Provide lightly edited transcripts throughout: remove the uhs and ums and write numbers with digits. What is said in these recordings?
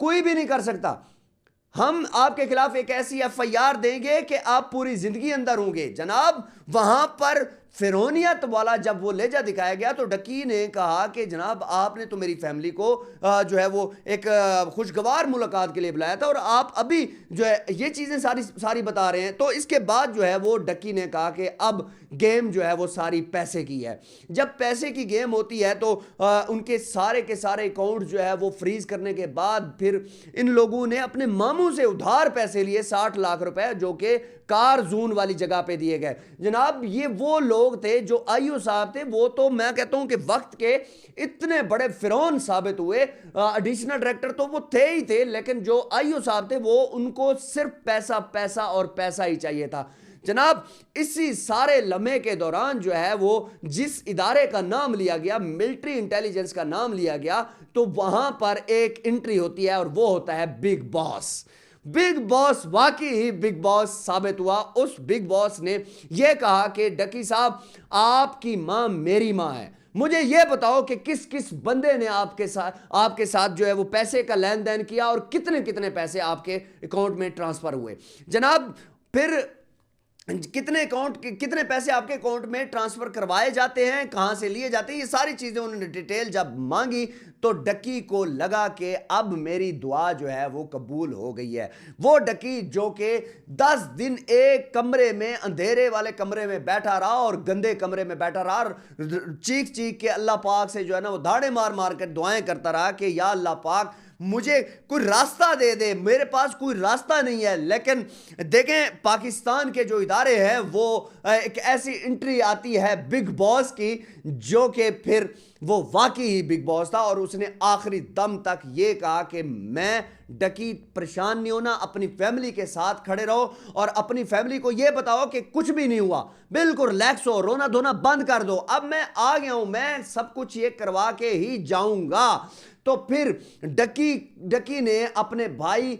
کوئی بھی نہیں کر سکتا. ہم آپ کے خلاف ایک ایسی ایف آئی آر دیں گے کہ آپ پوری زندگی اندر ہوں گے. جناب وہاں پر فرعونیت والا جب وہ لہجہ دکھایا گیا تو ڈکی نے کہا کہ جناب آپ نے تو میری فیملی کو جو ہے وہ ایک خوشگوار ملاقات کے لیے بلایا تھا اور آپ ابھی جو ہے یہ چیزیں ساری بتا رہے ہیں. تو اس کے بعد جو ہے وہ ڈکی نے کہا کہ اب گیم جو ہے وہ ساری پیسے کی ہے. جب پیسے کی گیم ہوتی ہے تو ان کے سارے اکاؤنٹ جو ہے وہ فریز کرنے کے بعد پھر ان لوگوں نے اپنے ماموں سے ادھار پیسے لیے 60 لاکھ روپے جو کہ کار زون والی جگہ پہ دیے گئے. جناب یہ وہ لوگ تھے جو آئیو صاحب تھے, وہ تو میں کہتا ہوں کہ وقت کے اتنے بڑے فرعون ثابت ہوئے. ایڈیشنل ڈائریکٹر تو وہ تھے ہی تھے, لیکن جو آئیو صاحب تھے وہ ان کو صرف پیسہ اور پیسہ ہی چاہیے تھا. جناب اسی سارے لمحے کے دوران جو ہے وہ جس ادارے کا نام لیا گیا, ملٹری انٹیلیجنس کا نام لیا گیا, تو وہاں پر ایک انٹری ہوتی ہے اور وہ ہوتا ہے بگ باس. بگ باس واقعی ہی بگ باس ثابت ہوا. اس بگ باس نے یہ کہا کہ ڈکی صاحب آپ کی ماں میری ماں ہے, مجھے یہ بتاؤ کہ کس بندے نے آپ کے ساتھ جو ہے وہ پیسے کا لین دین کیا اور کتنے پیسے آپ کے اکاؤنٹ میں ٹرانسفر ہوئے. جناب پھر کتنے پیسے آپ کے اکاؤنٹ میں ٹرانسفر کروائے جاتے ہیں, کہاں سے لیے جاتے ہیں, یہ ساری چیزیں انہوں نے ڈیٹیل جب مانگی تو ڈکی کو لگا کہ اب میری دعا جو ہے وہ قبول ہو گئی ہے. وہ ڈکی جو کہ 10 دن ایک کمرے میں, اندھیرے والے کمرے میں بیٹھا رہا اور گندے کمرے میں بیٹھا رہا اور چیخ کے اللہ پاک سے جو ہے نا وہ دھاڑے مار کر دعائیں کرتا رہا کہ یا اللہ پاک مجھے کوئی راستہ دے دے, میرے پاس کوئی راستہ نہیں ہے. لیکن دیکھیں پاکستان کے جو ادارے ہیں وہ ایک ایسی انٹری آتی ہے بگ باس کی جو کہ پھر وہ واقعی ہی بگ باس تھا اور اس نے آخری دم تک یہ کہا کہ میں ڈکی پریشان نہیں ہونا, اپنی فیملی کے ساتھ کھڑے رہو اور اپنی فیملی کو یہ بتاؤ کہ کچھ بھی نہیں ہوا, بالکل ریلیکس ہو, رونا دھونا بند کر دو, اب میں آ گیا ہوں, میں سب کچھ یہ کروا کے ہی جاؤں گا. تو پھر ڈکی نے اپنے بھائی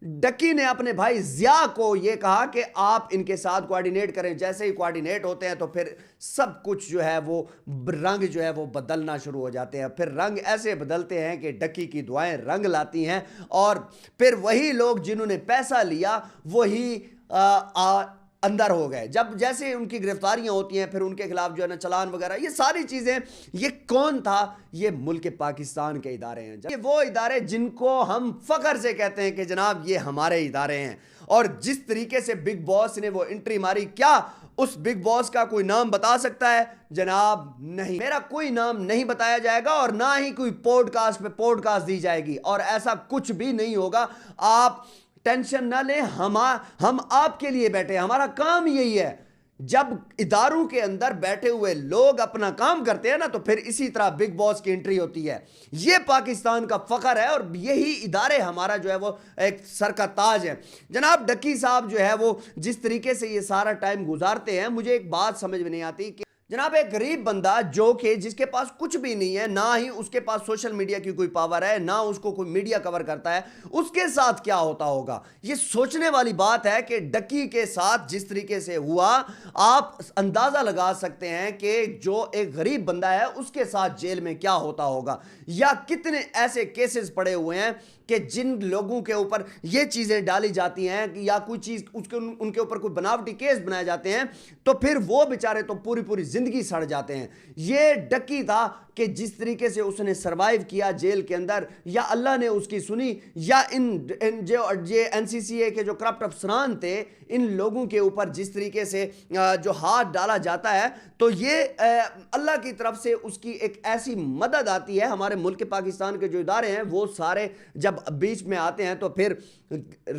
ڈکی نے اپنے بھائی ضیاء کو یہ کہا کہ آپ ان کے ساتھ کوارڈینیٹ کریں. جیسے ہی کوارڈینیٹ ہوتے ہیں تو پھر سب کچھ جو ہے وہ رنگ جو ہے وہ بدلنا شروع ہو جاتے ہیں. پھر رنگ ایسے بدلتے ہیں کہ ڈکی کی دعائیں رنگ لاتی ہیں اور پھر وہی لوگ جنہوں نے پیسہ لیا وہی اندر ہو گئے. جب جیسے ان کی گرفتاریاں ہوتی ہیں پھر ان کے خلاف جو ہے نا چلان وغیرہ, یہ ساری چیزیں, یہ کون تھا؟ یہ ملک پاکستان کے ادارے ہیں. یہ وہ ادارے جن کو ہم فخر سے کہتے ہیں کہ جناب یہ ہمارے ادارے ہیں. اور جس طریقے سے بگ باس نے وہ انٹری ماری, کیا اس بگ باس کا کوئی نام بتا سکتا ہے؟ جناب نہیں, میرا کوئی نام نہیں بتایا جائے گا اور نہ ہی کوئی پوڈ کاسٹ دی جائے گی, اور ایسا کچھ بھی نہیں ہوگا. آپ ٹینشن نہ لیں, ہم آپ کے لیے بیٹھے ہیں, ہمارا کام یہی ہے. جب اداروں کے اندر بیٹھے ہوئے لوگ اپنا کام کرتے ہیں نا تو پھر اسی طرح بگ باس کی انٹری ہوتی ہے. یہ پاکستان کا فخر ہے اور یہی ادارے ہمارا جو ہے وہ ایک سر کا تاج ہے. جناب ڈکی صاحب جو ہے وہ جس طریقے سے یہ سارا ٹائم گزارتے ہیں, مجھے ایک بات سمجھ میں نہیں آتی کہ جناب ایک غریب بندہ جو کہ جس کے پاس کچھ بھی نہیں ہے, نہ ہی اس کے پاس سوشل میڈیا کی کوئی پاور ہے, نہ اس کو کوئی میڈیا کور کرتا ہے, اس کے ساتھ کیا ہوتا ہوگا. یہ سوچنے والی بات ہے کہ ڈکی کے ساتھ جس طریقے سے ہوا, آپ اندازہ لگا سکتے ہیں کہ جو ایک غریب بندہ ہے اس کے ساتھ جیل میں کیا ہوتا ہوگا, یا کتنے ایسے کیسز پڑے ہوئے ہیں کہ جن لوگوں کے اوپر یہ چیزیں ڈالی جاتی ہیں یا کوئی چیز ان کے اوپر کوئی بناوٹی کیس بنائے جاتے ہیں تو پھر وہ بیچارے تو پوری زندگی سڑ جاتے ہیں. یہ ڈکی تھا کہ جس طریقے سے اس نے سروائیو کیا جیل کے اندر, یا اللہ نے اس کی سنی, یا جو این سی سی اے کے جو کرپٹ افسران تھے ان لوگوں کے اوپر جس طریقے سے جو ہاتھ ڈالا جاتا ہے, تو یہ اللہ کی طرف سے اس کی ایک ایسی مدد آتی ہے. ہمارے ملک پاکستان کے جو ادارے ہیں وہ سارے جب بیچ میں آتے ہیں تو پھر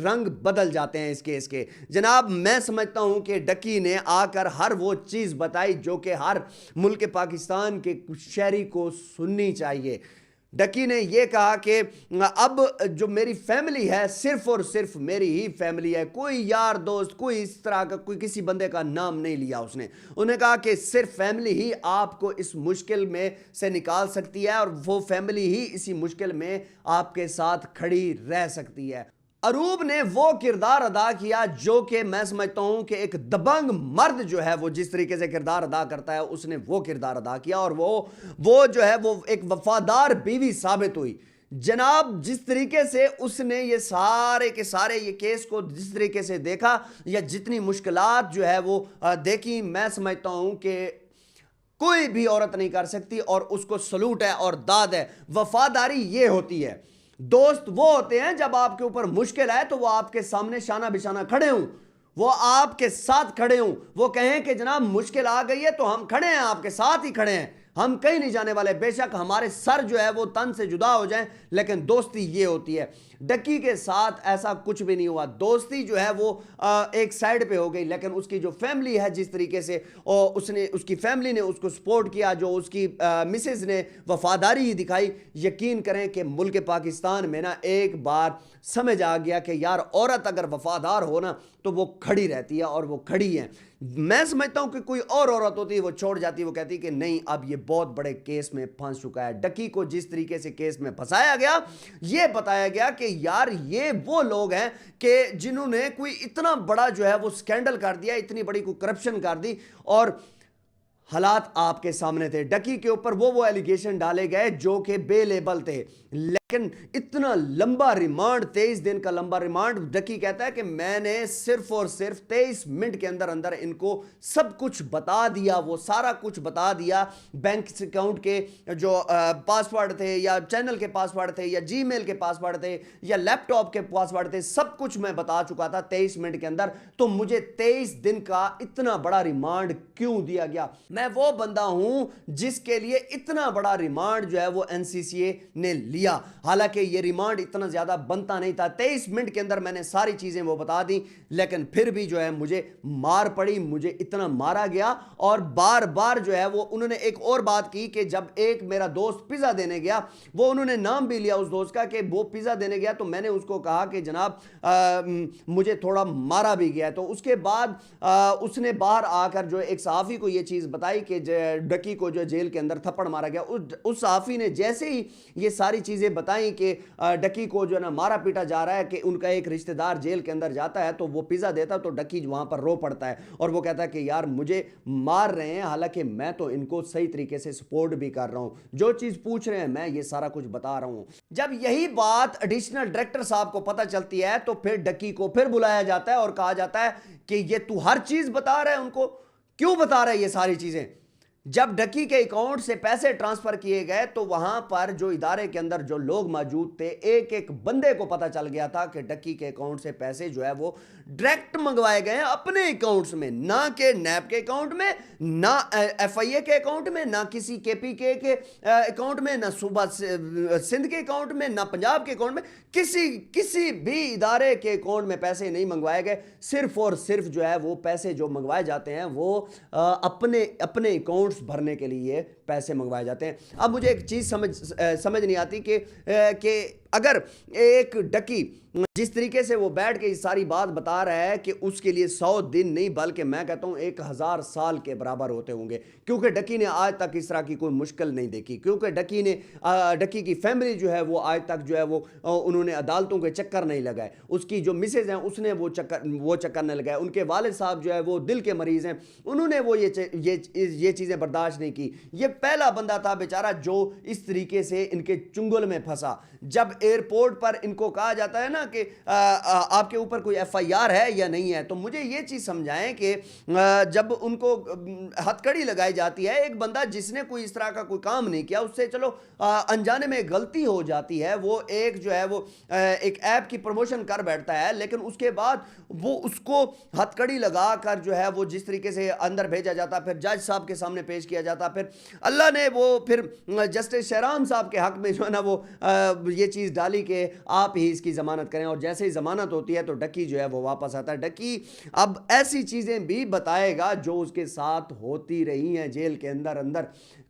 رنگ بدل جاتے ہیں اس کیس کے. جناب میں سمجھتا ہوں کہ ڈکی نے آ کر ہر وہ چیز بتائی جو کہ ہر ملک پاکستان کے شہری کو سننی چاہیے. ڈکی نے یہ کہا کہ اب جو میری فیملی ہے صرف اور صرف میری ہی فیملی ہے, کوئی یار دوست کوئی اس طرح کا کوئی کسی بندے کا نام نہیں لیا. انہوں نے کہا کہ صرف فیملی ہی آپ کو اس مشکل میں سے نکال سکتی ہے اور وہ فیملی ہی اسی مشکل میں آپ کے ساتھ کھڑی رہ سکتی ہے. اروب نے وہ کردار ادا کیا جو کہ میں سمجھتا ہوں کہ ایک دبنگ مرد جو ہے وہ جس طریقے سے کردار ادا کرتا ہے, اس نے وہ کردار ادا کیا اور وہ جو ہے وہ ایک وفادار بیوی ثابت ہوئی. جناب جس طریقے سے اس نے یہ سارے کے سارے یہ کیس کو جس طریقے سے دیکھا یا جتنی مشکلات جو ہے وہ دیکھی، میں سمجھتا ہوں کہ کوئی بھی عورت نہیں کر سکتی، اور اس کو سلوٹ ہے اور داد ہے۔ وفاداری یہ ہوتی ہے، دوست وہ ہوتے ہیں جب آپ کے اوپر مشکل آئے تو وہ آپ کے سامنے شانہ بشانہ کھڑے ہوں، وہ آپ کے ساتھ کھڑے ہوں، وہ کہیں کہ جناب مشکل آ گئی ہے تو ہم کھڑے ہیں، آپ کے ساتھ ہی کھڑے ہیں، ہم کہیں نہیں جانے والے، بے شک ہمارے سر جو ہے وہ تن سے جدا ہو جائیں، لیکن دوستی یہ ہوتی ہے۔ ڈکی کے ساتھ ایسا کچھ بھی نہیں ہوا، دوستی جو ہے وہ ایک سائیڈ پہ ہو گئی، لیکن اس کی جو فیملی ہے جس طریقے سے اس کی فیملی نے اس کو سپورٹ کیا، جو اس کی مسز نے وفاداری دکھائی، یقین کریں کہ ملک پاکستان میں نا ایک بار سمجھ آ گیا کہ یار عورت اگر وفادار ہو نا تو وہ کھڑی رہتی ہے، اور وہ کھڑی ہیں۔ میں سمجھتا ہوں کہ کوئی اور عورت ہوتی ہے وہ چھوڑ جاتی، وہ کہتی کہ نہیں اب یہ بہت بڑے کیس میں پھنس چکا ہے۔ ڈکی کو جس طریقے سے کیس میں پھنسایا گیا، یہ بتایا گیا کہ یار یہ وہ لوگ ہیں کہ جنہوں نے کوئی اتنا بڑا جو ہے وہ سکینڈل کر دیا، اتنی بڑی کوئی کرپشن کر دی، اور حالات آپ کے سامنے تھے۔ ڈکی کے اوپر وہ ایلیگیشن ڈالے گئے جو کہ بے لیبل تھے، لیکن اتنا لمبا ریمانڈ، 23 دن کا لمبا ریمانڈ، ڈکی کہتا ہے کہ میں نے صرف اور صرف 23 منٹ کے اندر اندر ان کو سب کچھ بتا دیا، وہ سارا کچھ بتا دیا، بینک اکاؤنٹ کے جو پاسورڈ تھے، یا چینل کے پاسورڈ تھے، یا جی میل کے پاسورڈ تھے، یا لیپ ٹاپ کے پاسورڈ تھے، سب کچھ میں بتا چکا تھا 23 منٹ کے اندر، تو مجھے 23 دن کا اتنا بڑا ریمانڈ کیوں دیا گیا؟ میں وہ بندہ ہوں جس کے لیے اتنا بڑا ریمانڈ جو ہے وہ این سی سی اے نے لیا، حالانکہ یہ ریمانڈ اتنا زیادہ بنتا نہیں تھا۔ 23 منٹ کے اندر میں نے ساری چیزیں وہ بتا دی، لیکن پھر بھی جو ہے مجھے مار پڑی، مجھے اتنا مارا گیا، اور بار بار جو ہے وہ انہوں نے ایک اور بات کی کہ جب ایک میرا دوست پیزا دینے گیا، وہ انہوں نے نام بھی لیا اس دوست کا کہ وہ پیزا دینے گیا، تو میں نے اس کو کہا کہ جناب مجھے تھوڑا مارا بھی گیا، تو اس کے بعد اس نے باہر آ کر جو ایک صحافی کو یہ چیز بتائی کہ ڈکی کو جو جیل کے اندر تھپڑ مارا گیا۔ اس صحافی نے جیسے ہی یہ ساری چیزیں بتائیں کہ ڈکی کو جو ہے نا مارا پیٹا جا رہا ہے، کہ ان کا ایک رشتہ دار جیل کے اندر جاتا ہے تو وہ پیزا دیتا، تو ڈکی وہاں پر رو پڑتا ہے، اور وہ کہتا ہے کہ یار مجھے مار رہے ہیں، حالانکہ میں تو ان کو صحیح طریقے سے سپورٹ بھی کر رہا ہوں، جو چیز پوچھ رہے ہیں میں یہ سارا کچھ بتا رہا ہوں۔ جب یہی بات ایڈیشنل ڈائریکٹر صاحب کو پتہ چلتی ہے تو پھر ڈکی کو پھر بلایا جاتا ہے اور کہا جاتا ہے کہ یہ تو ہر چیز بتا رہا ہے، ان کو کیوں بتا رہا ہے یہ ساری چیزیں؟ جب ڈکی کے اکاؤنٹ سے پیسے ٹرانسفر کیے گئے تو وہاں پر جو ادارے کے اندر جو لوگ موجود تھے، ایک ایک بندے کو پتہ چل گیا تھا کہ ڈکی کے اکاؤنٹ سے پیسے جو ہے وہ ڈائریکٹ منگوائے گئے ہیں اپنے اکاؤنٹس میں، نہ کہ نیب کے اکاؤنٹ میں، نہ ایف آئی اے کے اکاؤنٹ میں، نہ کسی کے پی کے اکاؤنٹ میں، نہ صوبہ سندھ کے اکاؤنٹ میں، نہ پنجاب کے اکاؤنٹ میں، کسی بھی ادارے کے اکاؤنٹ میں پیسے نہیں منگوائے گئے۔ صرف اور صرف جو ہے وہ پیسے جو منگوائے جاتے ہیں وہ اپنے اکاؤنٹس بھرنے کے لیے پیسے منگوائے جاتے ہیں۔ اب مجھے ایک چیز سمجھ نہیں آتی کہ اگر ایک ڈکی جس طریقے سے وہ بیٹھ کے ساری بات بتا رہا ہے کہ اس کے لیے 100 دن نہیں بلکہ میں کہتا ہوں 1000 سال کے برابر ہوتے ہوں گے، کیونکہ ڈکی نے آج تک اس طرح کی کوئی مشکل نہیں دیکھی، کیونکہ ڈکی کی فیملی جو ہے وہ آج تک جو ہے وہ انہوں نے عدالتوں کے چکر نہیں لگائے، اس کی جو مسز ہیں اس نے وہ چکر نہیں لگائے، ان کے والد صاحب جو ہے وہ دل کے مریض ہیں، انہوں نے وہ یہ چیزیں برداشت نہیں کی۔ یہ پہلا بندہ تھا بیچارہ جو اس طریقے سے ان کے چنگل میں پھنسا۔ جب ایئرپورٹ پر ان کو کہا جاتا ہے نا کہ آپ کے اوپر کوئی ایف آئی آر ہے یا نہیں ہے، تو مجھے یہ چیز سمجھائیں کہ جب ان کو ہتھ کڑی لگائی جاتی ہے، ایک بندہ جس نے کوئی اس طرح کا کوئی کام نہیں کیا، اس سے چلو انجانے میں غلطی ہو جاتی ہے، وہ ایک جو ہے وہ ایک ایپ کی پروموشن کر بیٹھتا ہے، لیکن اس کے بعد وہ اس کو ہتھ کڑی لگا کر جو ہے وہ جس طریقے سے اندر بھیجا جاتا، پھر جج صاحب کے سامنے پیش کیا جاتا، پھر اللہ نے وہ پھر جسٹس شہرام صاحب کے حق میں جو ہے نا وہ یہ چیز ڈالی کہ آپ ہی اس کی ضمانت کریں، اور جیسے ہی ضمانت ہوتی ہے تو ڈکی جو ہے وہ واپس آتا ہے۔ ڈکی اب ایسی چیزیں بھی بتائے گا جو اس کے ساتھ ہوتی رہی ہیں جیل کے اندر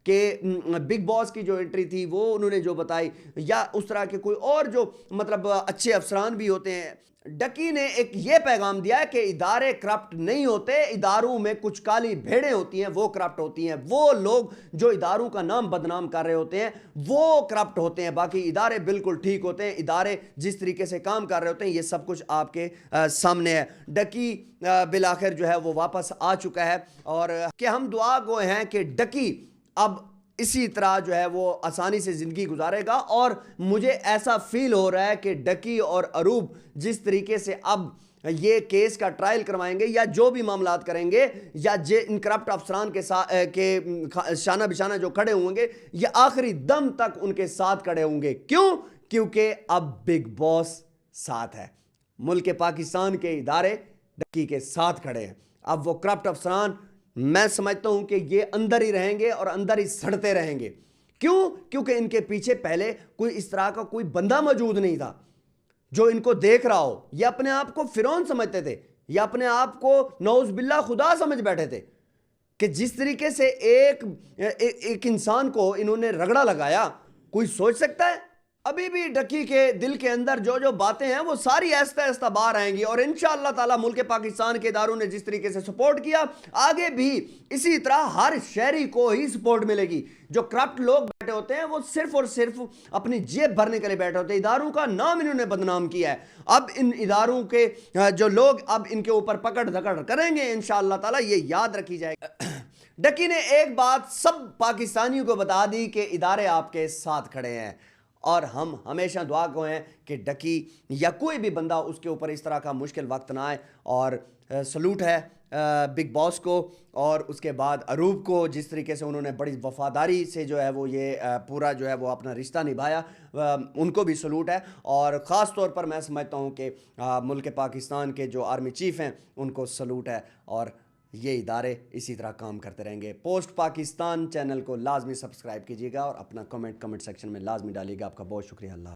کہ بگ باس کی جو انٹری تھی وہ انہوں نے جو بتائی، یا اس طرح کے کوئی اور جو مطلب اچھے افسران بھی ہوتے ہیں۔ ڈکی نے ایک یہ پیغام دیا ہے کہ ادارے کرپٹ نہیں ہوتے، اداروں میں کچھ کالی بھیڑیں ہوتی ہیں، وہ کرپٹ ہوتی ہیں، وہ لوگ جو اداروں کا نام بدنام کر رہے ہوتے ہیں وہ کرپٹ ہوتے ہیں، باقی ادارے بالکل ٹھیک ہوتے ہیں، ادارے جس طریقے سے کام کر رہے ہوتے ہیں، یہ سب کچھ آپ کے سامنے ہے۔ ڈکی بالآخر جو ہے وہ واپس آ چکا ہے، اور کہ ہم دعا گو ہیں کہ ڈکی اب اسی طرح جو ہے وہ آسانی سے زندگی گزارے گا. اور مجھے ایسا فیل ہو رہا ہے کہ ڈکی اور اروب جس طریقے سے اب یہ کیس کا ٹرائل کروائیں گے یا جو بھی معاملات کریں گے, یا ان کرپٹ افسران کے ساتھ کے شانہ بشانہ جو کھڑے ہوں گے, یہ آخری دم تک ان کے ساتھ کھڑے ہوں گے. کیوں؟ کیونکہ اب بگ باس ساتھ ہے. ملک پاکستان کے ادارے ڈکی کے ساتھ کھڑے ہیں. اب وہ کرپٹ افسران میں سمجھتا ہوں کہ یہ اندر ہی رہیں گے اور اندر ہی سڑتے رہیں گے. کیوں؟ کیونکہ ان کے پیچھے پہلے کوئی اس طرح کا کوئی بندہ موجود نہیں تھا جو ان کو دیکھ رہا ہو. یہ اپنے آپ کو فرعون سمجھتے تھے, یہ اپنے آپ کو نعوذ باللہ خدا سمجھ بیٹھے تھے کہ جس طریقے سے ایک انسان کو انہوں نے رگڑا لگایا, کوئی سوچ سکتا ہے؟ ابھی بھی ڈکی کے دل کے اندر جو باتیں ہیں وہ ساری ایستا ایستا باہر آئیں گی, اور انشاءاللہ تعالی ملک پاکستان کے اداروں نے جس طریقے سے سپورٹ کیا, آگے بھی اسی طرح ہر شہری کو ہی سپورٹ ملے گی. جو کرپٹ لوگ بیٹھے ہوتے ہیں وہ صرف اور صرف اپنی جیب بھرنے کے لیے بیٹھے ہوتے ہیں. اداروں کا نام انہوں نے بدنام کیا ہے. اب ان اداروں کے جو لوگ اب ان کے اوپر پکڑ دھکڑ کریں گے انشاءاللہ تعالی, یہ یاد رکھی جائے گی. ڈکی نے ایک بات سب پاکستانیوں کو بتا دی کہ ادارے آپ کے ساتھ کھڑے ہیں, اور ہم ہمیشہ دعا گو ہیں کہ ڈکی یا کوئی بھی بندہ اس کے اوپر اس طرح کا مشکل وقت نہ آئے. اور سلوٹ ہے بگ باس کو اور اس کے بعد اروب کو, جس طریقے سے انہوں نے بڑی وفاداری سے جو ہے وہ یہ پورا جو ہے وہ اپنا رشتہ نبھایا, ان کو بھی سلوٹ ہے. اور خاص طور پر میں سمجھتا ہوں کہ ملک پاکستان کے جو آرمی چیف ہیں ان کو سلوٹ ہے, اور یہ ادارے اسی طرح کام کرتے رہیں گے. پوسٹ پاکستان چینل کو لازمی سبسکرائب کیجیے گا اور اپنا کمنٹ سیکشن میں لازمی ڈالیے گا. آپ کا بہت شکریہ. اللہ